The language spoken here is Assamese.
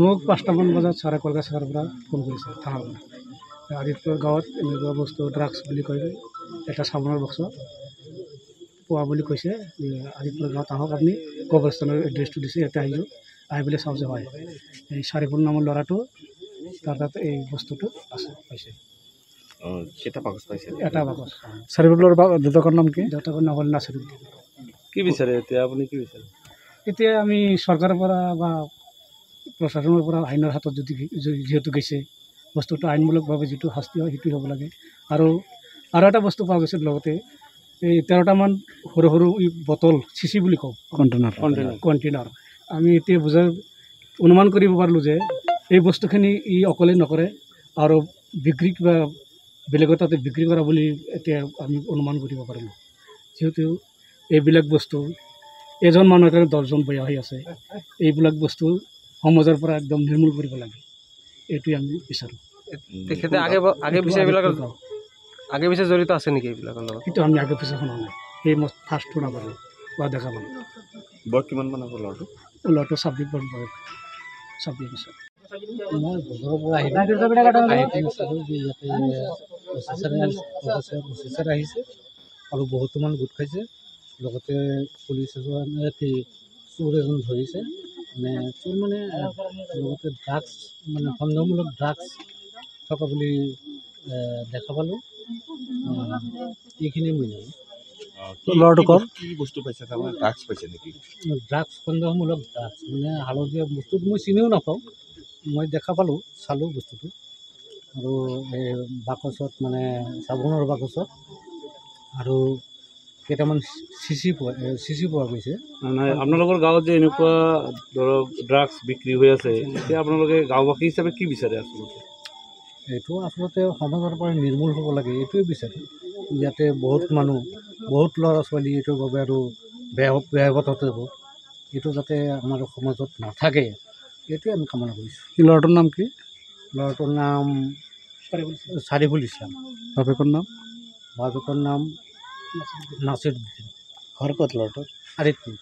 মোক 5টামান বজাত চাৰে কলকাতা চাৰৰ পৰা ফোন কৰিছে থানাৰ পৰা। আদিত্যৰ গাঁৱত এনেকুৱা বস্তু ড্ৰাগছ বুলি কয় এটা চাবোনৰ বক্স পোৱা বুলি কৈছে। আদিত্যৰ গাঁৱত আহক, আপুনি কবৰস্থানৰ এড্ৰেছটো দিছে, ইয়াতে আহিলোঁ। আহি পেলাই চাওঁ যে হয়, এই চাৰিফুল নামৰ ল'ৰাটো তাৰ তাত এই বস্তুটো আছে, পাইছে। কেইটা বাকচ পাইছে? এটা বাকচ। চাৰিফুলৰ দেউতাকৰ নাম কি? দেউতাকৰ নাম হ'ল নাছিৰুদ্দিন। কি বিচাৰে এতিয়া আপুনি, কি বিচাৰে? এতিয়া আমি চৰকাৰৰ পৰা বা প্ৰশাসনৰ পৰা আইনৰ হাতত যদি যিহেতু গৈছে, বস্তুটো আইনমূলকভাৱে যিটো শাস্তি হয় সেইটো হ'ব লাগে। আৰু এটা বস্তু পোৱা গৈছে লগতে, এই 13টামান সৰু সৰু বটল চিচি বুলি কওঁ, কণ্টেইনাৰ। আমি এতিয়া অনুমান কৰিব পাৰিলোঁ যে এই বস্তুখিনি অকলে নকৰে আৰু বিক্ৰী কিবা বেলেগৰ তাতে বিক্ৰী কৰা বুলি এতিয়া আমি অনুমান কৰিব পাৰিলোঁ। যিহেতু এইবিলাক বস্তু এজন মানুহৰ কাৰণে 10জন বেয়া হৈ আছে, এইবিলাক বস্তু সমাজৰ পৰা একদম নিৰ্মূল কৰিব লাগে, এইটোৱে আমি বিচাৰোঁ। তেখেতে আগে পিছে জড়িত আছে নেকি এইবিলাকৰ লগত? কিন্তু আমি আগে পিছে শুনা নাই, সেই মই ফাৰ্ষ্ট শুনা পালোঁ বা দেখা পালোঁ। বয়স কিমান মান হ'ব ল'ৰাটো? ল'ৰাটো 26 বছৰ। 26 বছৰ। মই বজাৰৰ পৰা আহি চালোঁ যে ইয়াতে প্ৰচেছাৰ আহিছে আৰু বহুতমান গোট খাইছে। লগতে পুলিচ এজনে চোৰ এজন ধৰিছে, চোৰ লগতে ড্ৰাগছ সন্দেহমূলক ড্ৰাগছ থকা বুলি দেখা পালোঁ। এইখিনি মই জানো। ল'ৰাটো ক'ত? কি বস্তু পাইছে? তাৰমানে ড্ৰাগছ পাইছে নেকি? ড্ৰাগছ, সন্দেহমূলক ড্ৰাগছ, হালধীয়া বস্তুটো মই চিনিও নাপাওঁ। মই দেখা পালোঁ, চালোঁ বস্তুটো। আৰু এই বাকচত চাবোনৰ বাকচত আৰু কেইটামান চিচি পোৱা গৈছে। নাই, আপোনালোকৰ গাঁৱত যে এনেকুৱা ধৰক ড্ৰাগছ বিক্ৰী হৈ আছে, এতিয়া আপোনালোকে গাঁওবাসী হিচাপে কি বিচাৰে আচলতে? এইটো আচলতে সমাজৰ পৰা নিৰ্মূল হ'ব লাগে, এইটোৱে বিচাৰোঁ। ইয়াতে বহুত মানুহ, বহুত ল'ৰা ছোৱালী এইটোৰ বাবে আৰু বেয়া পথত যাব, এইটো যাতে আমাৰ সমাজত নাথাকে, এইটোৱে আমি কামনা কৰিছোঁ। ল'ৰাটোৰ নাম কি? ল'ৰাটোৰ নাম চাৰিফুল ইছলাম। বাপেকৰ নাম? বাপেকৰ নাম নাছিৰুদ্দিন। ঘৰ ক'ত ল'ৰাটোৰ? আদিত্যপুৰ।